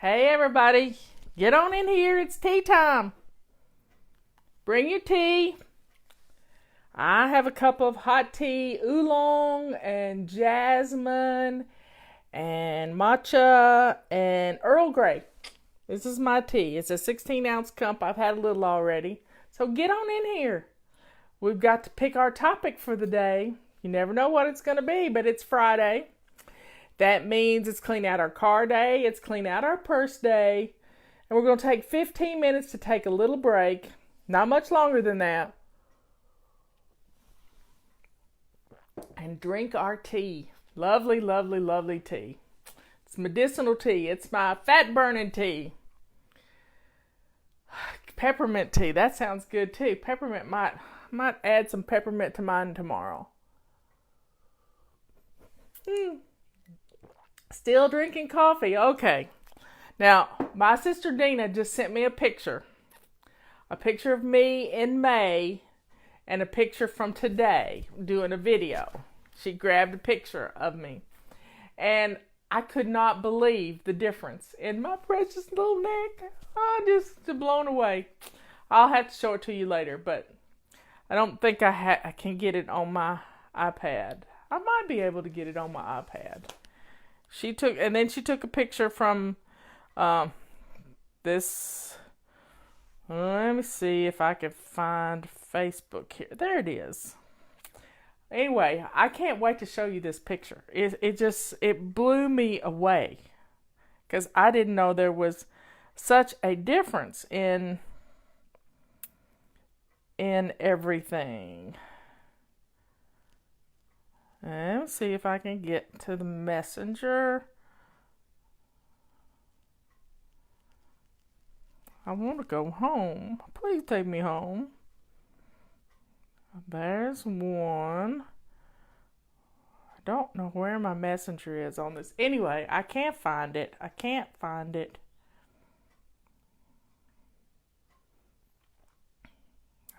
Hey everybody, get on in here, it's tea time. Bring your tea. I have a cup of hot tea, oolong and jasmine and matcha and Earl Grey. This is my tea. It's a 16-ounce cup. I've had a little already. So get on in here. We've got to pick our topic for the day. You never know what it's going to be, but it's Friday. That means it's clean out our car day, it's clean out our purse day, and we're going to take 15 minutes to take a little break, not much longer than that, and drink our tea. Lovely, lovely, lovely tea. It's medicinal tea. It's my fat-burning tea. Peppermint tea, that sounds good too. Peppermint might add some peppermint to mine tomorrow. Still drinking coffee. Okay. Now, my sister Dina just sent me a picture. A picture of me in May and a picture from today doing a video. She grabbed a picture of me. And I could not believe the difference in my precious little neck. I'm just blown away. I'll have to show it to you later, but I don't think I can get it on my iPad. I might be able to get it on my iPad. She took a picture from this. Let me see if I can find Facebook here. There it is. Anyway, I can't wait to show you this picture. It blew me away because I didn't know there was such a difference in everything. Let's see if I can get to the messenger. I want to go home. Please take me home. There's one. I don't know where my messenger is on this. Anyway, I can't find it. I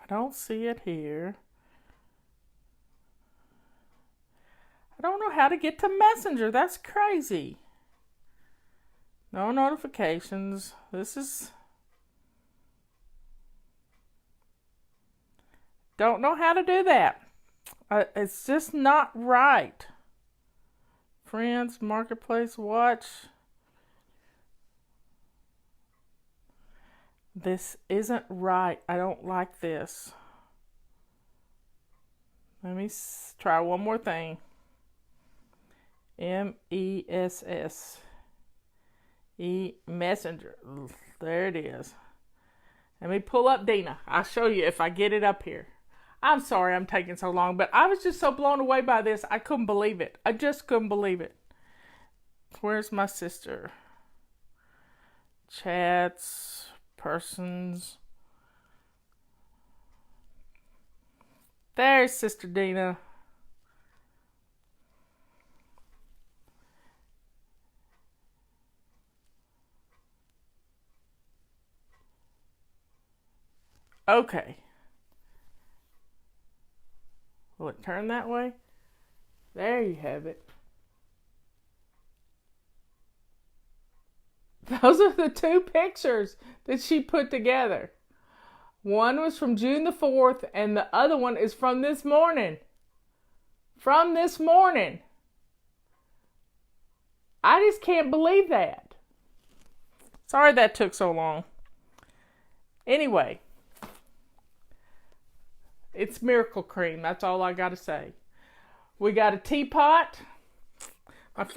don't see it here. I don't know how to get to Messenger. That's crazy. No notifications. Don't know how to do that. It's just not right. Friends, Marketplace, Watch. This isn't right. I don't like this. Let me try one more thing. MESS. Messenger. There it is. Let me pull up Dina. I'll show you if I get it up here. I'm sorry I'm taking so long, but I was just so blown away by this. I couldn't believe it. I just couldn't believe it. Where's my sister? Chats, persons. There's Sister Dina. Okay. Will it turn that way? There you have it. Those are the two pictures that she put together. One was from June the 4th, and the other one is from this morning. From this morning. I just can't believe that. Sorry that took so long. Anyway. It's miracle cream. That's all I got to say. We got a teapot.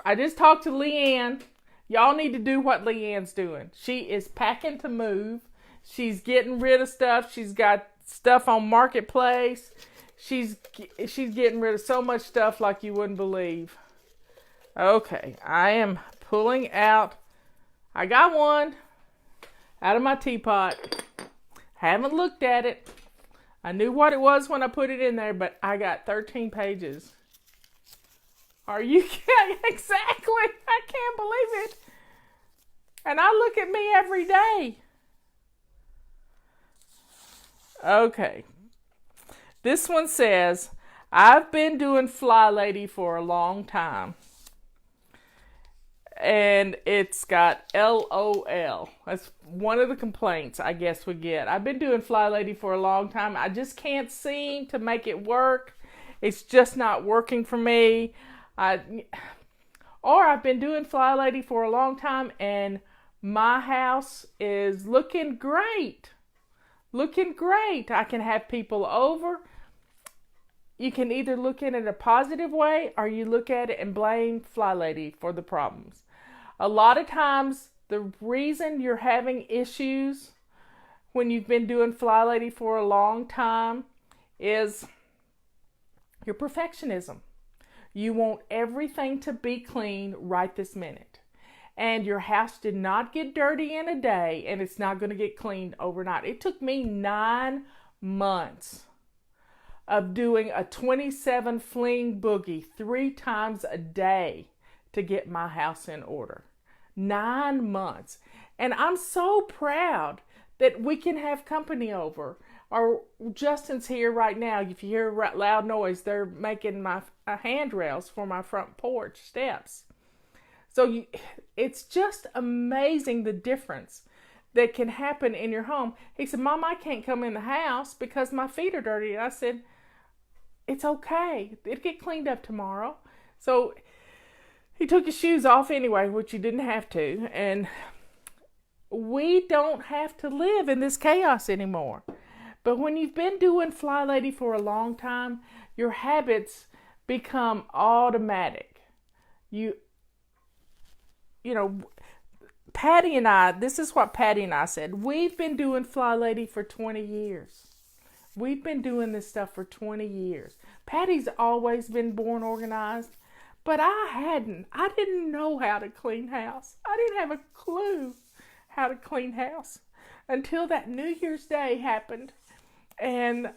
I just talked to Leanne. Y'all need to do what Leanne's doing. She is packing to move. She's getting rid of stuff. She's got stuff on Marketplace. She's getting rid of so much stuff like you wouldn't believe. Okay, I am pulling out. I got one out of my teapot. Haven't looked at it. I knew what it was when I put it in there, but I got 13 pages. Are you kidding? Exactly. I can't believe it. And I look at me every day. Okay. This one says, I've been doing FlyLady for a long time. and it's got LOL. That's one of the complaints I guess we get. I've been doing FlyLady for a long time. I just can't seem to make it work. It's just not working for me. I've been doing FlyLady for a long time, and my house is looking great. Looking great. I can have people over. You can either look at it in a positive way, or you look at it and blame FlyLady for the problems. A lot of times, the reason you're having issues when you've been doing FlyLady for a long time is your perfectionism. You want everything to be clean right this minute. And your house did not get dirty in a day, and it's not going to get cleaned overnight. It took me 9 months of doing a 27 fling boogie 3 times a day to get my house in order. 9 months. And I'm so proud that we can have company over. Justin's here right now. If you hear loud noise, they're making my handrails for my front porch steps. So it's just amazing the difference that can happen in your home. He said, Mom, I can't come in the house because my feet are dirty. And I said, it's okay. It'll get cleaned up tomorrow. So he took his shoes off anyway, which he didn't have to. And we don't have to live in this chaos anymore. But when you've been doing FlyLady for a long time, your habits become automatic. You know, Patty and I, this is what Patty and I said. We've been doing FlyLady for 20 years. We've been doing this stuff for 20 years. Patty's always been born organized, but I hadn't. I didn't know how to clean house. I didn't have a clue how to clean house until that New Year's Day happened. And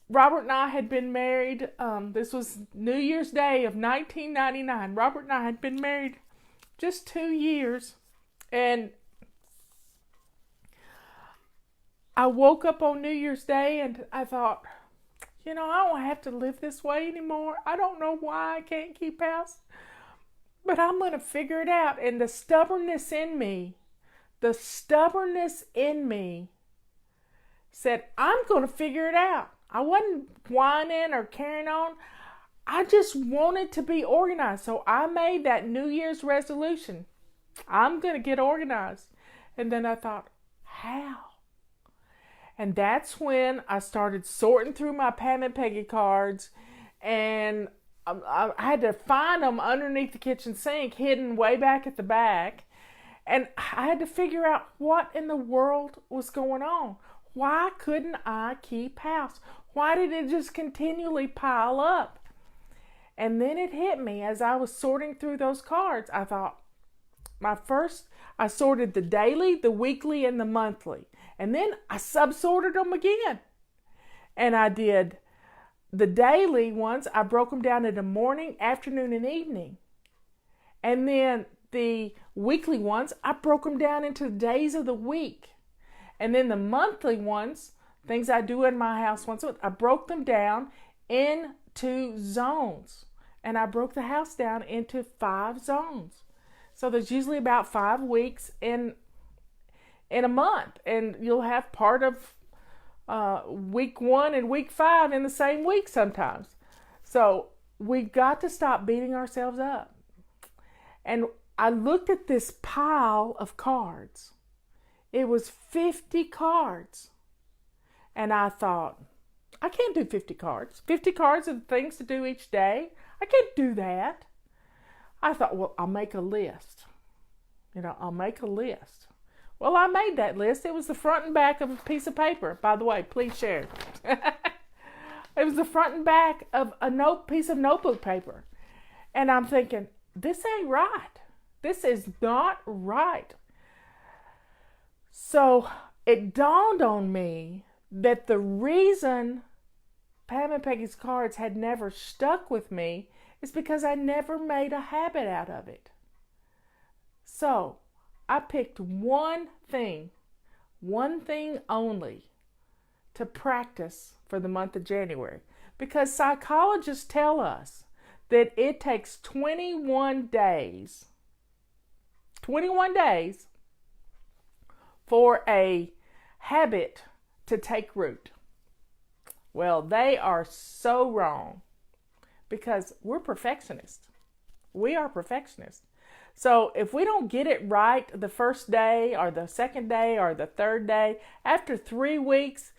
Robert and I had been married. This was New Year's Day of 1999. Robert and I had been married just 2 years. And I woke up on New Year's Day and I thought, I don't have to live this way anymore. I don't know why I can't keep house, but I'm going to figure it out. And the stubbornness in me said, I'm going to figure it out. I wasn't whining or carrying on. I just wanted to be organized. So I made that New Year's resolution. I'm going to get organized. And then I thought, how? And that's when I started sorting through my Pam and Peggy cards, and I had to find them underneath the kitchen sink, hidden way back at the back. And I had to figure out what in the world was going on. Why couldn't I keep house? Why did it just continually pile up? And then it hit me as I was sorting through those cards. I thought, I sorted the daily, the weekly, and the monthly. And then I subsorted them again. And I did the daily ones, I broke them down into morning, afternoon, and evening. And then the weekly ones, I broke them down into the days of the week. And then the monthly ones, things I do in my house once a month, I broke them down into zones. And I broke the house down into 5 zones. So there's usually about 5 weeks in a month. And you'll have part of week 1 and week 5 in the same week sometimes. So we've got to stop beating ourselves up. And I looked at this pile of cards. It was 50 cards. And I thought, I can't do 50 cards. 50 cards of things to do each day. I can't do that. I thought, well, I'll make a list. I'll make a list. Well, I made that list. It was the front and back of a piece of paper. By the way, please share. It was the front and back of a piece of notebook paper. And I'm thinking, this ain't right. This is not right. So it dawned on me that the reason Pam and Peggy's cards had never stuck with me is because I never made a habit out of it. So I picked one thing only to practice for the month of January, because psychologists tell us that it takes 21 days 21 days for a habit to take root. Well, they are so wrong because we're perfectionists. We are perfectionists. So if we don't get it right the first day or the second day or the third day, after 3 weeks,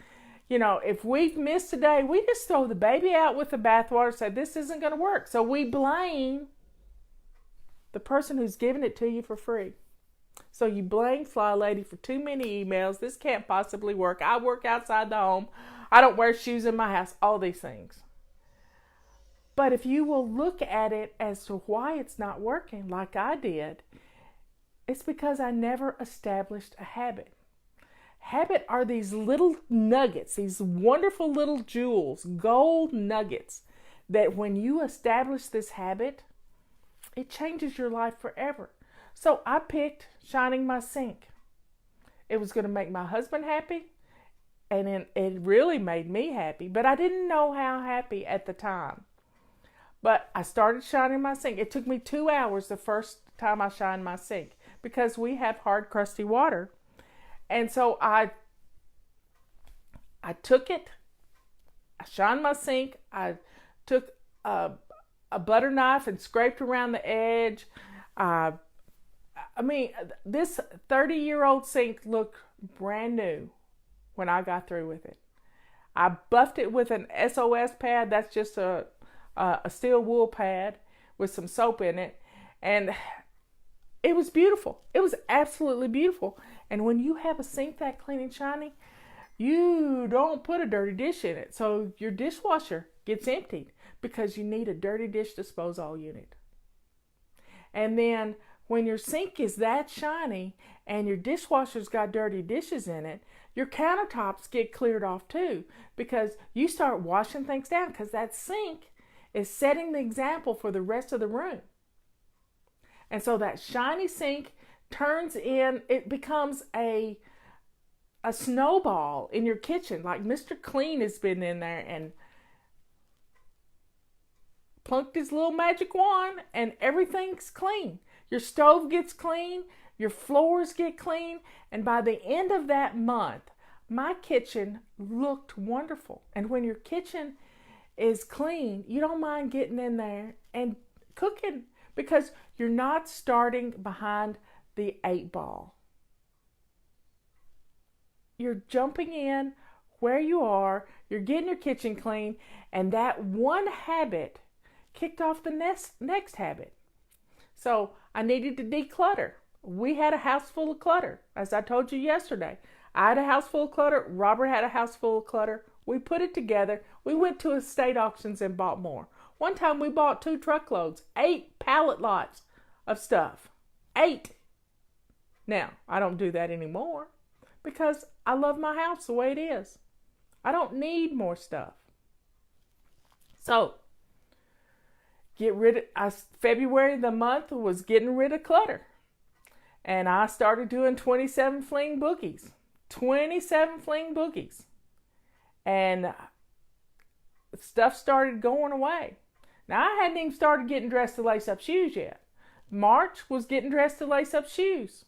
if we've missed a day, we just throw the baby out with the bathwater and say, this isn't going to work. So we blame the person who's giving it to you for free. So you blame FlyLady for too many emails. This can't possibly work. I work outside the home. I don't wear shoes in my house. All these things. But if you will look at it as to why it's not working like I did, it's because I never established a habit. Habit are these little nuggets, these wonderful little jewels, gold nuggets, that when you establish this habit, it changes your life forever. So I picked shining my sink. It was going to make my husband happy, and it really made me happy, but I didn't know how happy at the time. But I started shining my sink. It took me 2 hours the first time I shined my sink because we have hard, crusty water. And so I took it, I shined my sink, I took a butter knife and scraped around the edge. This 30-year-old sink looked brand new when I got through with it. I buffed it with an SOS pad. That's just a steel wool pad with some soap in it. And it was beautiful. It was absolutely beautiful. And when you have a sink that clean and shiny, you don't put a dirty dish in it. So your dishwasher gets emptied because you need a dirty dish disposal unit. And then when your sink is that shiny and your dishwasher's got dirty dishes in it, your countertops get cleared off too because you start washing things down because that sink is setting the example for the rest of the room. And so that shiny sink turns in, it becomes a snowball in your kitchen. Like Mr. Clean has been in there and plunked his little magic wand and everything's clean. Your stove gets clean, your floors get clean, and by the end of that month, my kitchen looked wonderful. And when your kitchen is clean, you don't mind getting in there and cooking because you're not starting behind the 8 ball. You're jumping in where you are, you're getting your kitchen clean, and that one habit kicked off the next habit. So I needed to declutter. We had a house full of clutter. As I told you yesterday, I had a house full of clutter. Robert had a house full of clutter. We put it together. We went to estate auctions and bought more. One time we bought 2 truckloads, 8 pallet lots of stuff. 8. Now, I don't do that anymore because I love my house the way it is. I don't need more stuff. So, February the month was getting rid of clutter. And I started doing 27 fling boogies. 27 fling boogies. And stuff started going away. Now, I hadn't even started getting dressed to lace up shoes yet. March was getting dressed to lace up shoes.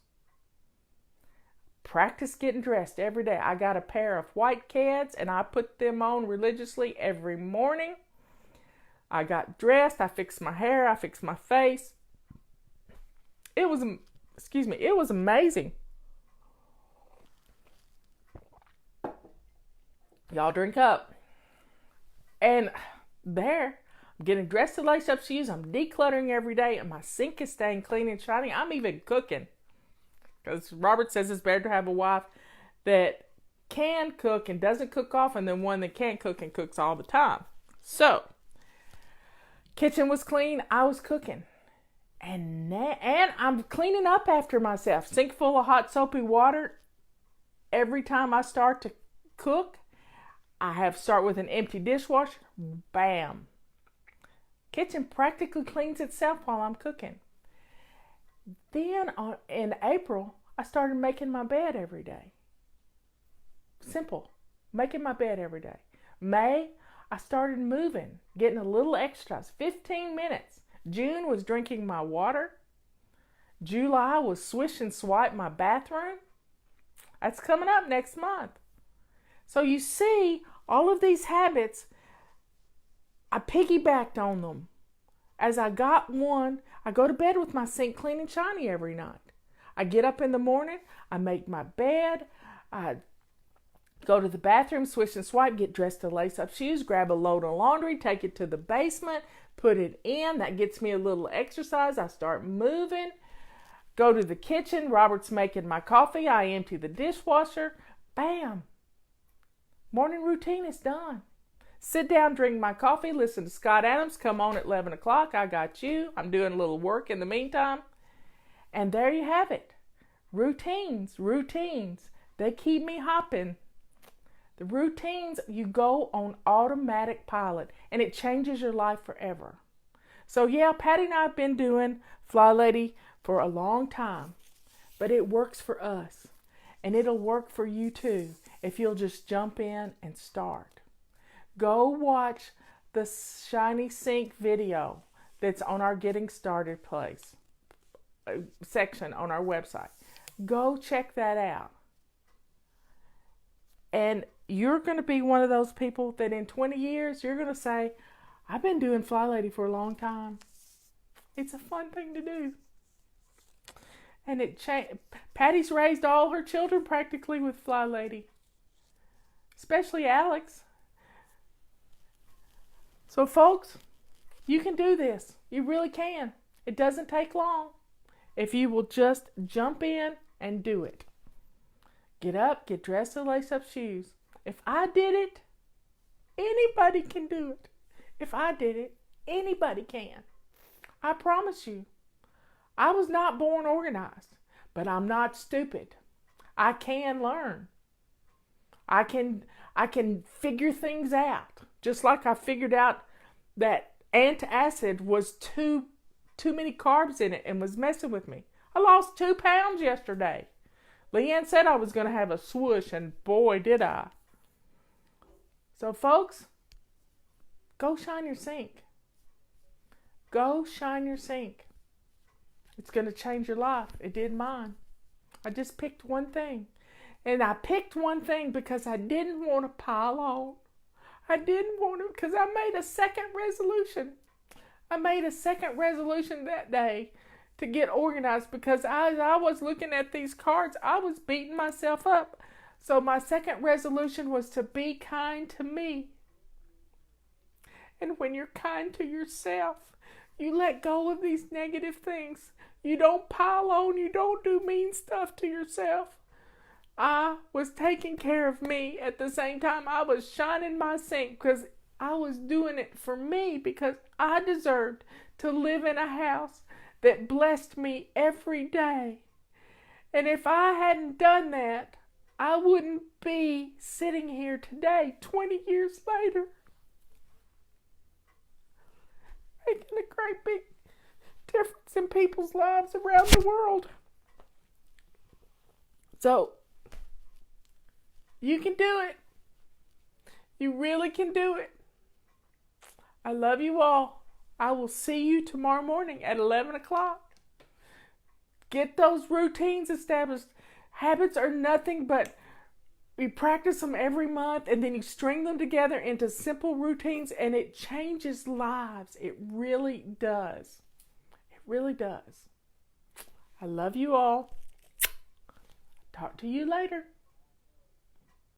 Practice getting dressed every day. I got a pair of white Keds and I put them on religiously every morning. I got dressed. I fixed my hair. I fixed my face. It was amazing. Y'all drink up. And there, I'm getting dressed to lace up shoes. I'm decluttering every day, and my sink is staying clean and shiny. I'm even cooking. Because Robert says it's better to have a wife that can cook and doesn't cook often than one that can't cook and cooks all the time. So, kitchen was clean. I was cooking. And I'm cleaning up after myself. Sink full of hot soapy water. Every time I start to cook, I start with an empty dishwasher. Bam. Kitchen practically cleans itself while I'm cooking. Then in April, I started making my bed every day. Simple. Making my bed every day. May, I started moving, getting a little exercise. 15 minutes. June was drinking my water. July was swish and swipe my bathroom. That's coming up next month. So you see, all of these habits, I piggybacked on them. As I got one, I go to bed with my sink clean and shiny every night. I get up in the morning, I make my bed, I go to the bathroom, swish and swipe, get dressed to lace up shoes, grab a load of laundry, take it to the basement, put it in. That gets me a little exercise. I start moving. Go to the kitchen. Robert's making my coffee. I empty the dishwasher. Bam. Morning routine is done. Sit down, drink my coffee, listen to Scott Adams. Come on at 11 o'clock. I got you. I'm doing a little work in the meantime. And there you have it. Routines. They keep me hopping. The routines, you go on automatic pilot, and it changes your life forever. So yeah, Patty and I have been doing FlyLady for a long time, but it works for us, and it'll work for you too if you'll just jump in and start. Go watch the Shiny Sink video that's on our Getting Started section on our website. Go check that out. And you're going to be one of those people that in 20 years, you're going to say, I've been doing FlyLady for a long time. It's a fun thing to do. And Patty's raised all her children practically with FlyLady. Especially Alex. So folks, you can do this. You really can. It doesn't take long. If you will just jump in and do it. Get up, get dressed, and lace up shoes. If I did it, anybody can do it. If I did it, anybody can. I promise you. I was not born organized, but I'm not stupid. I can learn. I can figure things out. Just like I figured out that antacid was too many carbs in it and was messing with me. I lost 2 pounds yesterday. Leanne said I was going to have a swoosh, and boy, did I. So, folks, go shine your sink. Go shine your sink. It's going to change your life. It did mine. I just picked one thing. And I picked one thing because I didn't want to pile on. I didn't want to, because I made a second resolution. I made a second resolution that day to get organized because as I was looking at these cards, I was beating myself up. So my second resolution was to be kind to me. And when you're kind to yourself, you let go of these negative things. You don't pile on. You don't do mean stuff to yourself. I was taking care of me at the same time. I was shining my sink because I was doing it for me because I deserved to live in a house that blessed me every day. And if I hadn't done that, I wouldn't be sitting here today, 20 years later, making a great big difference in people's lives around the world. So, you can do it. You really can do it. I love you all. I will see you tomorrow morning at 11 o'clock. Get those routines established. Habits are nothing but you practice them every month and then you string them together into simple routines and it changes lives. It really does. It really does. I love you all. Talk to you later.